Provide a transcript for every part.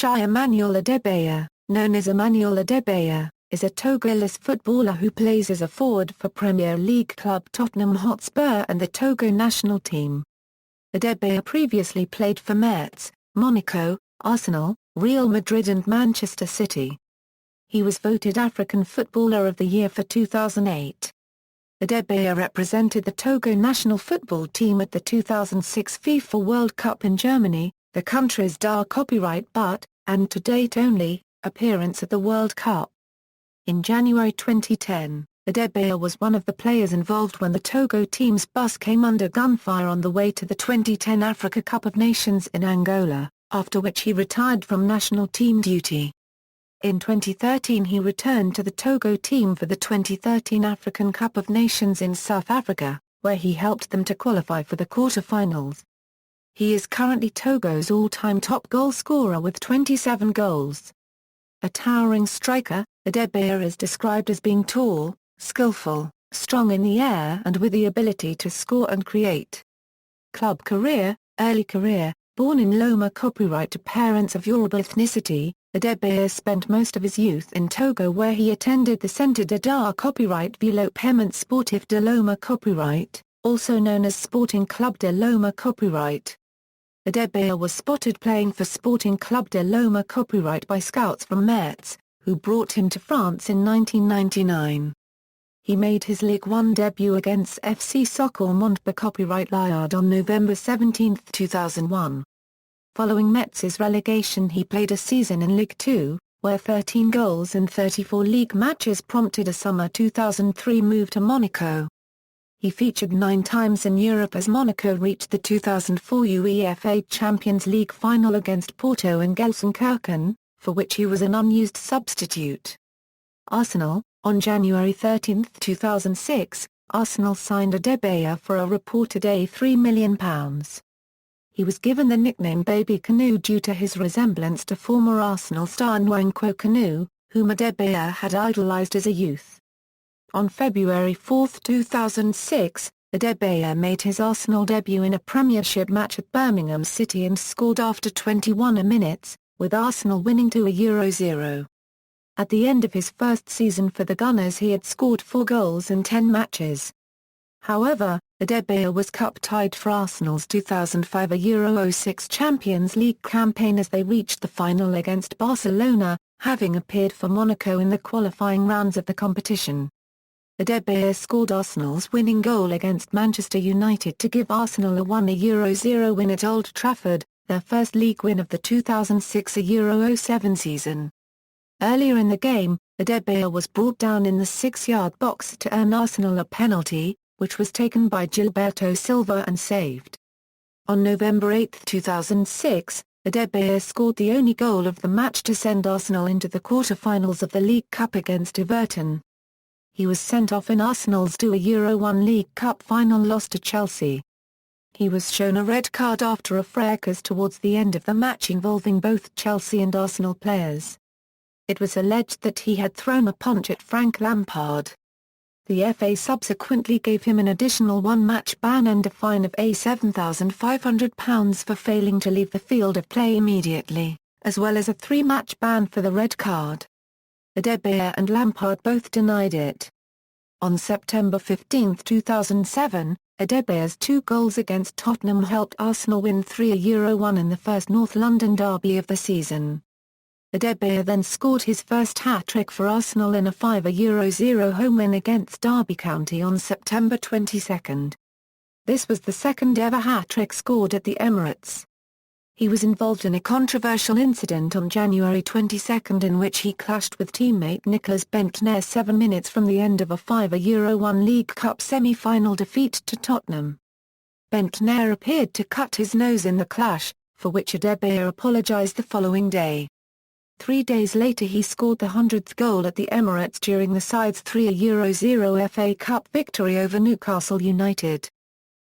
Sheyi Emmanuel Adebayor, known as Emmanuel Adebayor, is a Togolese footballer who plays as a forward for Premier League club Tottenham Hotspur and the Togo national team. Adebayor previously played for Metz, Monaco, Arsenal, Real Madrid and Manchester City. He was voted African Footballer of the Year for 2008. Adebayor represented the Togo national football team at the 2006 FIFA World Cup in Germany, the country's copyright but, and to date only, appearance at the World Cup. In January 2010, Adebayor was one of the players involved when the Togo team's bus came under gunfire on the way to the 2010 Africa Cup of Nations in Angola, after which he retired from national team duty. In 2013 he returned to the Togo team for the 2013 African Cup of Nations in South Africa, where he helped them to qualify for the quarterfinals. He is currently Togo's all-time top goalscorer with 27 goals. A towering striker, Adebayor is described as being tall, skillful, strong in the air and with the ability to score and create. Club career, early career, born in Loma copyright to parents of Yoruba ethnicity, Adebayor spent most of his youth in Togo where he attended the Centre de copyright Vélopément Sportif de Loma copyright, also known as Sporting Club de Loma copyright. Adebayor was spotted playing for Sporting Club de Loma copyright by scouts from Metz, who brought him to France in 1999. He made his Ligue 1 debut against FC Soccer Montpellier copyright Liard on November 17, 2001. Following Metz's relegation he played a season in Ligue 2, where 13 goals in 34 league matches prompted a summer 2003 move to Monaco. He featured 9 times in Europe as Monaco reached the 2004 UEFA Champions League final against Porto and Gelsenkirchen, for which he was an unused substitute. Arsenal. On January 13, 2006, Arsenal signed Adebayor for a reported £3 million. He was given the nickname Baby Canoe due to his resemblance to former Arsenal star Nwankwo Kanu, whom Adebayor had idolised as a youth. On February 4, 2006, Adebayor made his Arsenal debut in a Premiership match at Birmingham City and scored after 21 minutes, with Arsenal winning 2-0. At the end of his first season for the Gunners he had scored 4 goals in 10 matches. However, Adebayor was cup-tied for Arsenal's 2005 Euro 06 Champions League campaign as they reached the final against Barcelona, having appeared for Monaco in the qualifying rounds of the competition. Adebayor scored Arsenal's winning goal against Manchester United to give Arsenal a 1-0 win at Old Trafford, their first league win of the 2006 Euro 07 season. Earlier in the game, Adebayor was brought down in the 6-yard box to earn Arsenal a penalty, which was taken by Gilberto Silva and saved. On November 8, 2006, Adebayor scored the only goal of the match to send Arsenal into the quarter-finals of the League Cup against Everton. He was sent off in Arsenal's 2-1 League Cup final loss to Chelsea. He was shown a red card after a fracas towards the end of the match involving both Chelsea and Arsenal players. It was alleged that he had thrown a punch at Frank Lampard. The FA subsequently gave him an additional 1-match ban and a fine of £7,500 for failing to leave the field of play immediately, as well as a 3-match ban for the red card. Adebayor and Lampard both denied it. On September 15, 2007, Adebayor's 2 goals against Tottenham helped Arsenal win 3-1 in the first North London derby of the season. Adebayor then scored his first hat-trick for Arsenal in a 5-0 home win against Derby County on September 22. This was the second ever hat-trick scored at the Emirates. He was involved in a controversial incident on January 22 in which he clashed with teammate Nicolas Bentner 7 minutes from the end of a 5-1 League Cup semi-final defeat to Tottenham. Bentner appeared to cut his nose in the clash, for which Adebayor apologised the following day. 3 days later he scored the 100th goal at the Emirates during the side's 3-0 FA Cup victory over Newcastle United.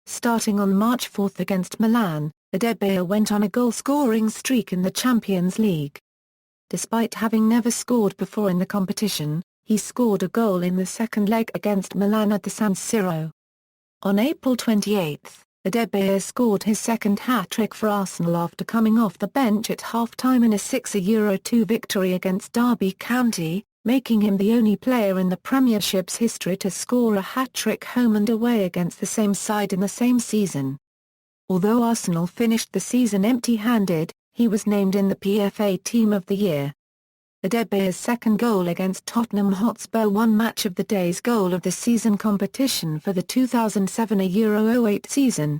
Starting on March 4 against Milan, Adebayor went on a goal-scoring streak in the Champions League. Despite having never scored before in the competition, he scored a goal in the second leg against Milan at the San Siro. On April 28, Adebayor scored his second hat-trick for Arsenal after coming off the bench at half-time in a 6-2 victory against Derby County, making him the only player in the Premiership's history to score a hat-trick home and away against the same side in the same season. Although Arsenal finished the season empty-handed, he was named in the PFA Team of the Year. Adebayor's second goal against Tottenham Hotspur won Match of the Day's Goal of the Season competition for the 2007-08 season.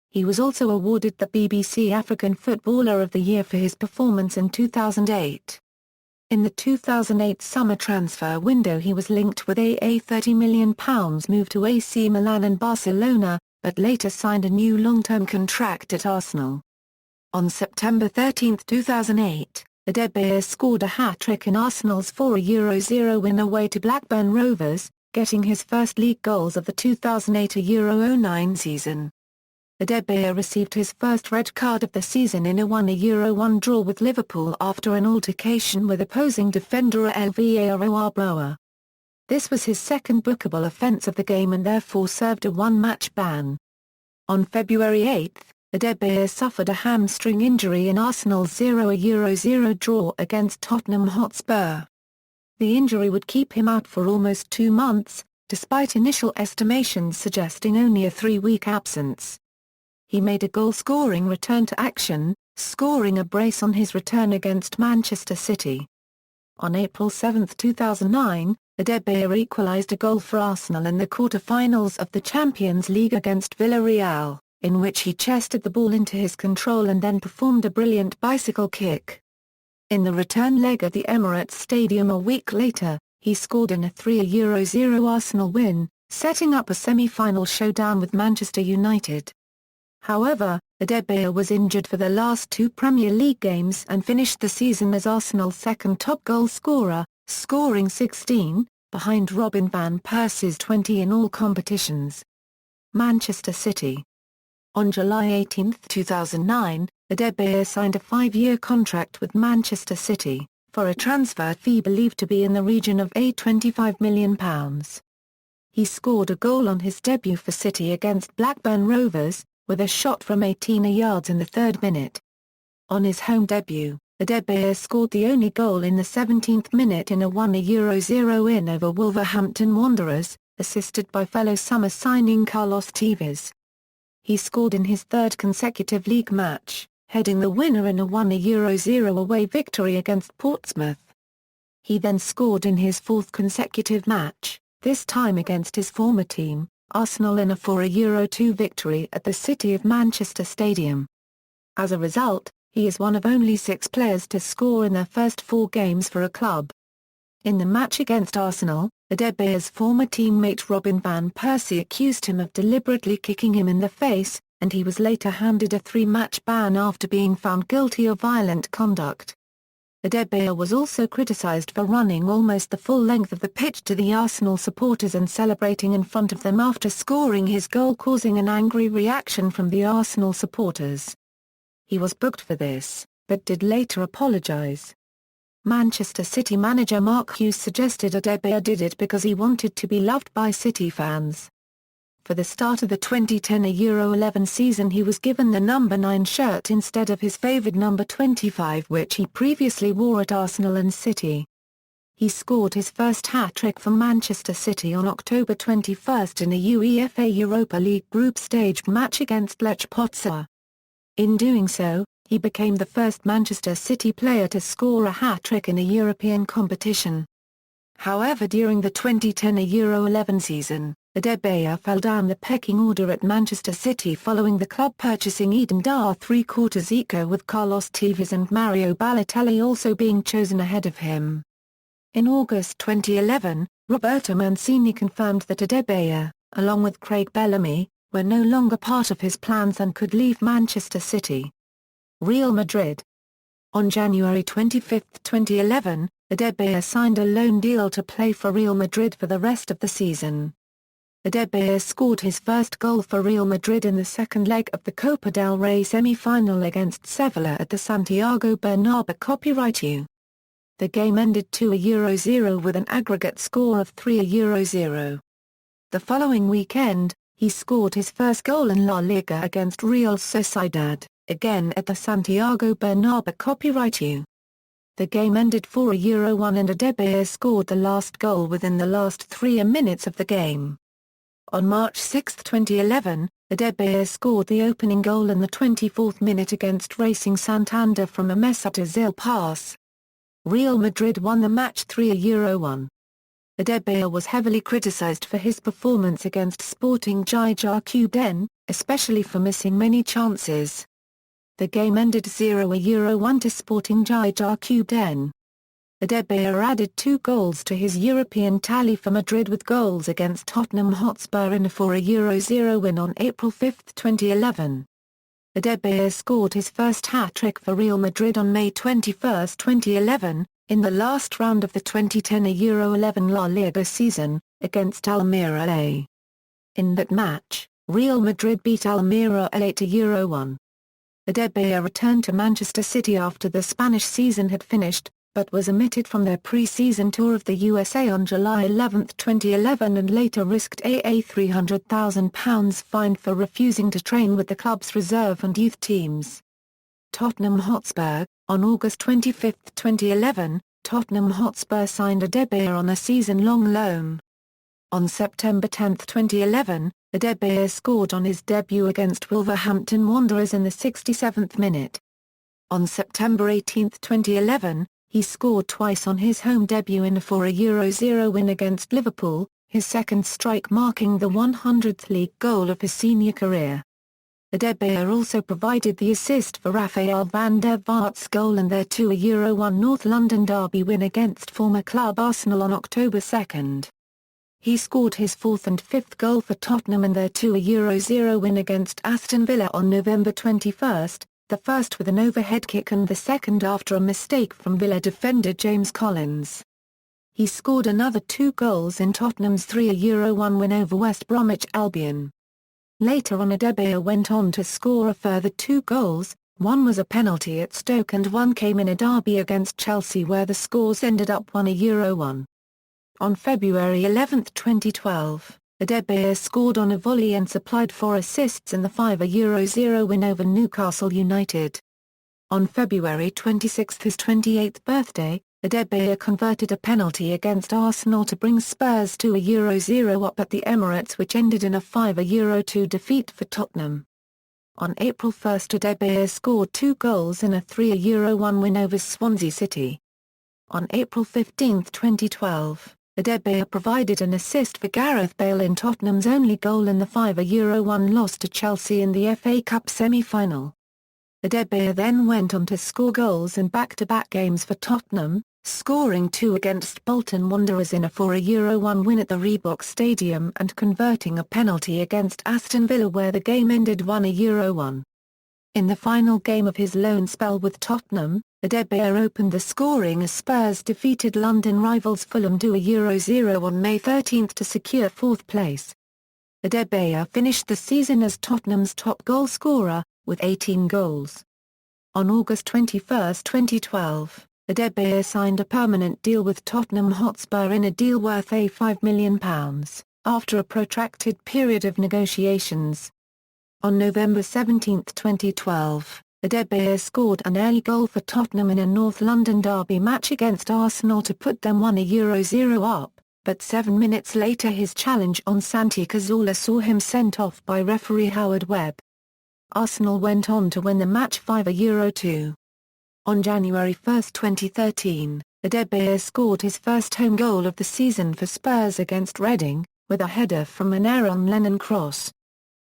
He was also awarded the BBC African Footballer of the Year for his performance in 2008. In the 2008 summer transfer window he was linked with a £30 million move to AC Milan and Barcelona, but later signed a new long-term contract at Arsenal. On September 13, 2008, Adebayor scored a hat-trick in Arsenal's 4-0 win away to Blackburn Rovers, getting his first league goals of the 2008-09 season. Adebayor received his first red card of the season in a 1-1 draw with Liverpool after an altercation with opposing defender Alvaro Arbeloa. This was his second bookable offence of the game and therefore served a one-match ban. On February 8, Adebayor suffered a hamstring injury in Arsenal's 0-0 draw against Tottenham Hotspur. The injury would keep him out for almost 2 months, despite initial estimations suggesting only a 3-week absence. He made a goal-scoring return to action, scoring a brace on his return against Manchester City. On April 7, 2009, Adebayor equalised a goal for Arsenal in the quarter-finals of the Champions League against Villarreal, in which he chested the ball into his control and then performed a brilliant bicycle kick. In the return leg at the Emirates Stadium a week later, he scored in a 3-0 Arsenal win, setting up a semi-final showdown with Manchester United. However, Adebayor was injured for the last 2 Premier League games and finished the season as Arsenal's second top goal scorer, scoring 16, behind Robin van Persie's 20 in all competitions. Manchester City. On July 18, 2009, Adebayor signed a 5-year contract with Manchester City, for a transfer fee believed to be in the region of £25 million. He scored a goal on his debut for City against Blackburn Rovers, with a shot from 18 yards in the 3rd minute. On his home debut, Adebayor scored the only goal in the 17th minute in a 1-0 win over Wolverhampton Wanderers, assisted by fellow summer signing Carlos Tevez. He scored in his 3rd consecutive league match, heading the winner in a 1-0 away victory against Portsmouth. He then scored in his 4th consecutive match, this time against his former team, Arsenal, in a 4-2 victory at the City of Manchester Stadium. As a result, he is one of only 6 players to score in their first 4 games for a club. In the match against Arsenal, Adebayor's former teammate Robin van Persie accused him of deliberately kicking him in the face, and he was later handed a 3-match ban after being found guilty of violent conduct. Adebayor was also criticised for running almost the full length of the pitch to the Arsenal supporters and celebrating in front of them after scoring his goal, causing an angry reaction from the Arsenal supporters. He was booked for this, but did later apologise. Manchester City manager Mark Hughes suggested Adebayor did it because he wanted to be loved by City fans. For the start of the 2010-11 season he was given the number 9 shirt instead of his favoured number 25 which he previously wore at Arsenal and City. He scored his first hat-trick for Manchester City on October 21 in a UEFA Europa League group stage match against Lech Poznan. In doing so, he became the first Manchester City player to score a hat-trick in a European competition. However, during the 2010-11 season, Adebayor fell down the pecking order at Manchester City following the club purchasing Eden Dar 3/4 eco, with Carlos Tevez and Mario Balotelli also being chosen ahead of him. In August 2011, Roberto Mancini confirmed that Adebayor, along with Craig Bellamy, were no longer part of his plans and could leave Manchester City. Real Madrid. On January 25, 2011, Adebayor signed a loan deal to play for Real Madrid for the rest of the season. Adebayor scored his first goal for Real Madrid in the 2nd leg of the Copa del Rey semi-final against Sevilla at the Santiago Bernabeu. Copyright U. The game ended 2-0 with an aggregate score of 3-0. The following weekend, He scored his first goal in La Liga against Real Sociedad, again at the Santiago Bernabéu. Copyright U. The game ended 4-1 and Adebayor scored the last goal within the last 3 minutes of the game. On March 6, 2011, Adebayor scored the opening goal in the 24th minute against Racing Santander from a Mesut Ozil pass. Real Madrid won the match 3-1. Adebayor was heavily criticized for his performance against Sporting Gijón, especially for missing many chances. The game ended 0-1 to Sporting Gijón. Adebayor added 2 goals to his European tally for Madrid with goals against Tottenham Hotspur in a 4-0 win on April 5, 2011. Adebayor scored his first hat-trick for Real Madrid on May 21, 2011, in the last round of the 2010-11 La Liga season, against Almería A. In that match, Real Madrid beat Almería 8-1. Adebayor returned to Manchester City after the Spanish season had finished, but was omitted from their pre-season tour of the USA on July 11, 2011 and later risked a £300,000 fine for refusing to train with the club's reserve and youth teams. Tottenham Hotspur. On August 25, 2011, Tottenham Hotspur signed Adebayor on a season-long loan. On September 10, 2011, Adebayor scored on his debut against Wolverhampton Wanderers in the 67th minute. On September 18, 2011, he scored twice on his home debut in a 4-0 win against Liverpool, his second strike marking the 100th league goal of his senior career. Adebayor also provided the assist for Rafael van der Vaart's goal in their 2-1 North London derby win against former club Arsenal on October 2. He scored his 4th and 5th goal for Tottenham in their 2-0 win against Aston Villa on November 21, the first with an overhead kick and the second after a mistake from Villa defender James Collins. He scored another 2 goals in Tottenham's 3-1 win over West Bromwich Albion. Later on, Adebayor went on to score a further 2 goals, one was a penalty at Stoke and one came in a derby against Chelsea where the scores ended up 1-1. On February 11, 2012, Adebayor scored on a volley and supplied 4 assists in the 5-0 win over Newcastle United. On February 26, his 28th birthday, Adebayor converted a penalty against Arsenal to bring Spurs to a 0-0 up at the Emirates, which ended in a 5-2 defeat for Tottenham. On April 1, Adebayor scored 2 goals in a 3-1 win over Swansea City. On April 15, 2012, Adebayor provided an assist for Gareth Bale in Tottenham's only goal in the 5-1 loss to Chelsea in the FA Cup semi-final. Adebayor then went on to score goals in back-to-back games for Tottenham, scoring 2 against Bolton Wanderers in a 4-1 win at the Reebok Stadium and converting a penalty against Aston Villa where the game ended 1-1. In the final game of his loan spell with Tottenham, Adebayor opened the scoring as Spurs defeated London rivals Fulham 2-0 on May 13 to secure 4th place. Adebayor finished the season as Tottenham's top goalscorer, with 18 goals. On August 21, 2012, Adebayor signed a permanent deal with Tottenham Hotspur in a deal worth £5 million, after a protracted period of negotiations. On November 17, 2012, Adebayor scored an early goal for Tottenham in a North London derby match against Arsenal to put them 1-0 up, but 7 minutes later his challenge on Santi Cazorla saw him sent off by referee Howard Webb. Arsenal went on to win the match 5-2. On January 1, 2013, Adebayor scored his first home goal of the season for Spurs against Reading, with a header from an Aaron Lennon cross.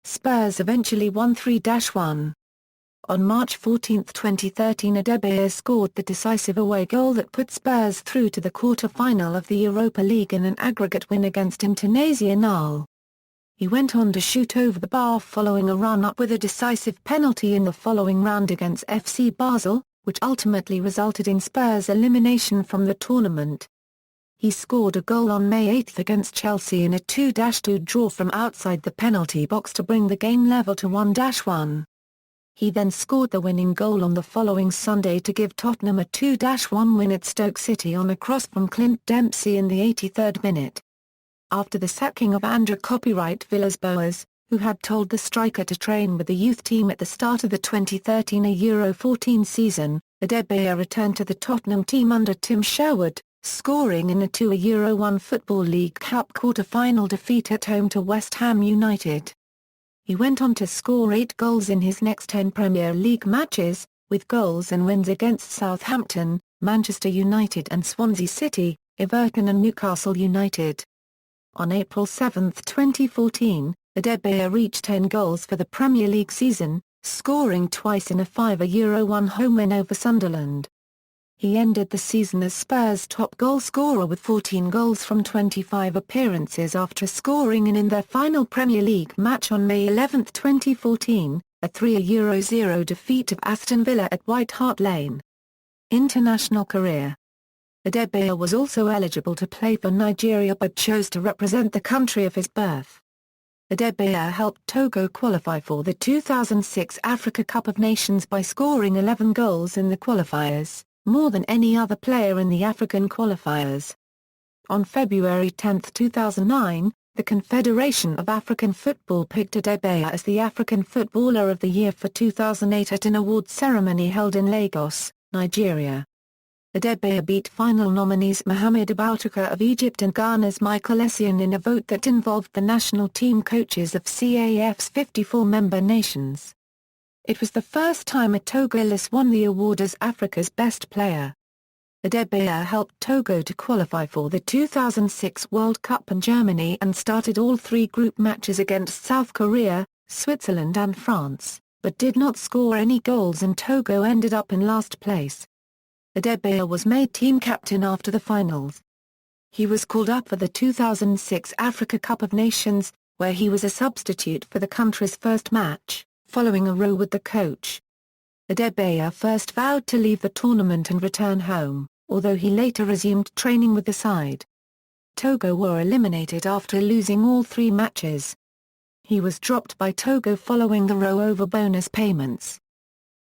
Spurs eventually won 3-1. On March 14, 2013, Adebayor scored the decisive away goal that put Spurs through to the quarter-final of the Europa League in an aggregate win against Internazionale. He went on to shoot over the bar following a run-up with a decisive penalty in the following round against FC Basel, which ultimately resulted in Spurs' elimination from the tournament. He scored a goal on May 8 against Chelsea in a 2-2 draw from outside the penalty box to bring the game level to 1-1. He then scored the winning goal on the following Sunday to give Tottenham a 2-1 win at Stoke City on a cross from Clint Dempsey in the 83rd minute. After the sacking of André Villas-Boas, who had told the striker to train with the youth team at the start of the 2013 Euro 14 season, Adebayor returned to the Tottenham team under Tim Sherwood, scoring in a 2 Euro 1 Football League Cup quarter-final defeat at home to West Ham United. He went on to score 8 goals in his next 10 Premier League matches, with goals and wins against Southampton, Manchester United and Swansea City, Everton and Newcastle United. On April 7, 2014, Adebayor reached 10 goals for the Premier League season, scoring twice in a 5 Euro 1 home win over Sunderland. He ended the season as Spurs' top goalscorer with 14 goals from 25 appearances after scoring in their final Premier League match on May 11, 2014, a 3 Euro 0 defeat of Aston Villa at White Hart Lane. International career. Adebayor was also eligible to play for Nigeria but chose to represent the country of his birth. Adebayor helped Togo qualify for the 2006 Africa Cup of Nations by scoring 11 goals in the qualifiers, more than any other player in the African qualifiers. On February 10, 2009, the Confederation of African Football picked Adebayor as the African Footballer of the Year for 2008 at an awards ceremony held in Lagos, Nigeria. Adebayor beat final nominees Mohamed Aboutrika of Egypt and Ghana's Michael Essien in a vote that involved the national team coaches of CAF's 54-member nations. It was the first time a Togolese won the award as Africa's best player. Adebayor helped Togo to qualify for the 2006 World Cup in Germany and started all 3 group matches against South Korea, Switzerland and France, but did not score any goals and Togo ended up in last place. Adebayor was made team captain after the finals. He was called up for the 2006 Africa Cup of Nations, where he was a substitute for the country's first match, following a row with the coach. Adebayor first vowed to leave the tournament and return home, although he later resumed training with the side. Togo were eliminated after losing all 3 matches. He was dropped by Togo following the row over bonus payments.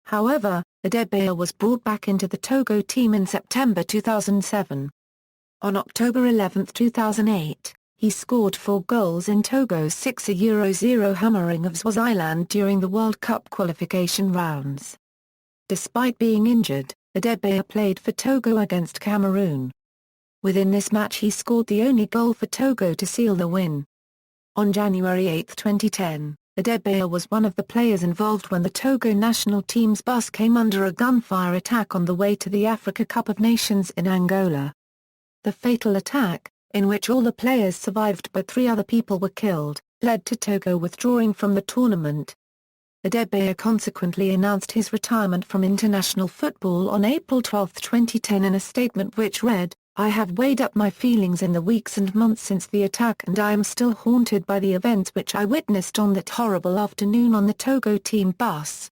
However, Adebayor was brought back into the Togo team in September 2007. On October 11, 2008, he scored 4 goals in Togo's 6 Euro 0 hammering of Swaziland during the World Cup qualification rounds. Despite being injured, Adebayor played for Togo against Cameroon. Within this match he scored the only goal for Togo to seal the win. On January 8, 2010, Adebayor was one of the players involved when the Togo national team's bus came under a gunfire attack on the way to the Africa Cup of Nations in Angola. The fatal attack, in which all the players survived but 3 other people were killed, led to Togo withdrawing from the tournament. Adebayor consequently announced his retirement from international football on April 12, 2010 in a statement which read, "I have weighed up my feelings in the weeks and months since the attack and I am still haunted by the events which I witnessed on that horrible afternoon on the Togo team bus.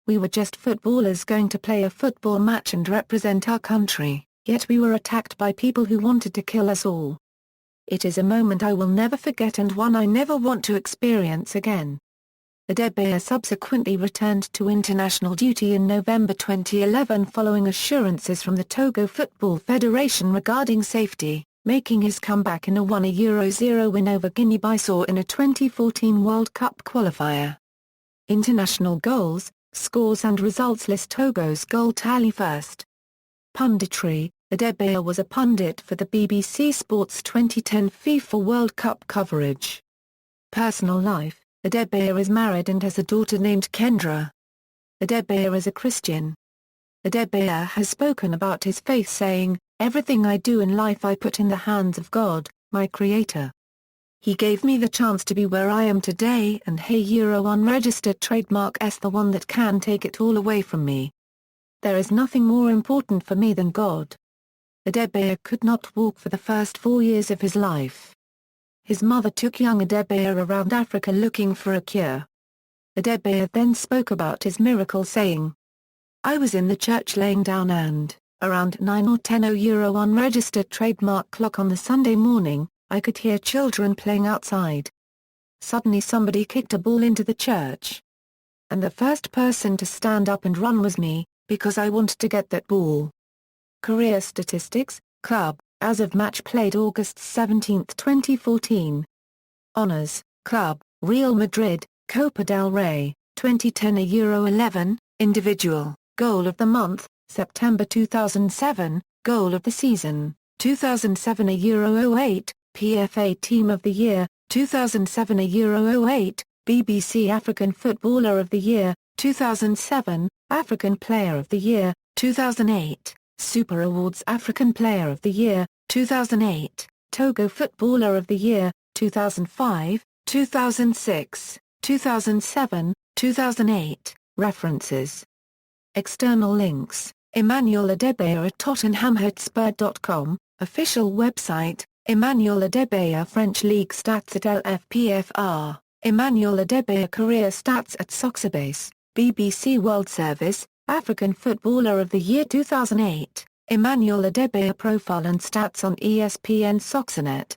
We were just footballers going to play a football match and represent our country, yet we were attacked by people who wanted to kill us all. It is a moment I will never forget and one I never want to experience again." Adebayor subsequently returned to international duty in November 2011 following assurances from the Togo Football Federation regarding safety, making his comeback in a 1 Euro 0 win over Guinea-Bissau in a 2014 World Cup qualifier. International goals, scores and results list Togo's goal tally first. Punditry: Adebayor was a pundit for the BBC Sports 2010 FIFA World Cup coverage. Personal life: Adebayor is married and has a daughter named Kendra. Adebayor is a Christian. Adebayor has spoken about his faith saying, "Everything I do in life I put in the hands of God, my Creator. He gave me the chance to be where I am today and hey Euro unregistered trademark S the one that can take it all away from me. There is nothing more important for me than God." Adebayor could not walk for the first 4 years of his life. His mother took young Adebayor around Africa looking for a cure. Adebayor then spoke about his miracle saying, "I was in the church laying down and, around 9 or 10 Euro unregistered trademark clock on the Sunday morning, I could hear children playing outside. Suddenly somebody kicked a ball into the church. And the first person to stand up and run was me, because I wanted to get that ball." Career statistics: Club, as of match played August 17, 2014. Honours: Club, Real Madrid, Copa del Rey, 2010 Euro 11, Individual, Goal of the Month, September 2007, Goal of the Season, 2007 Euro 08, PFA Team of the Year, 2007 Euro 08, BBC African Footballer of the Year, 2007, African Player of the Year, 2008, Super Awards African Player of the Year, 2008, Togo Footballer of the Year, 2005, 2006, 2007, 2008, References. External links, Emmanuel Adebayor at tottenhamhotspur.com, official website, Emmanuel Adebayor French League stats at LFPFR, Emmanuel Adebayor career stats at Soccerbase, BBC World Service, African Footballer of the Year 2008, Emmanuel Adebayor profile and stats on ESPN Soccernet.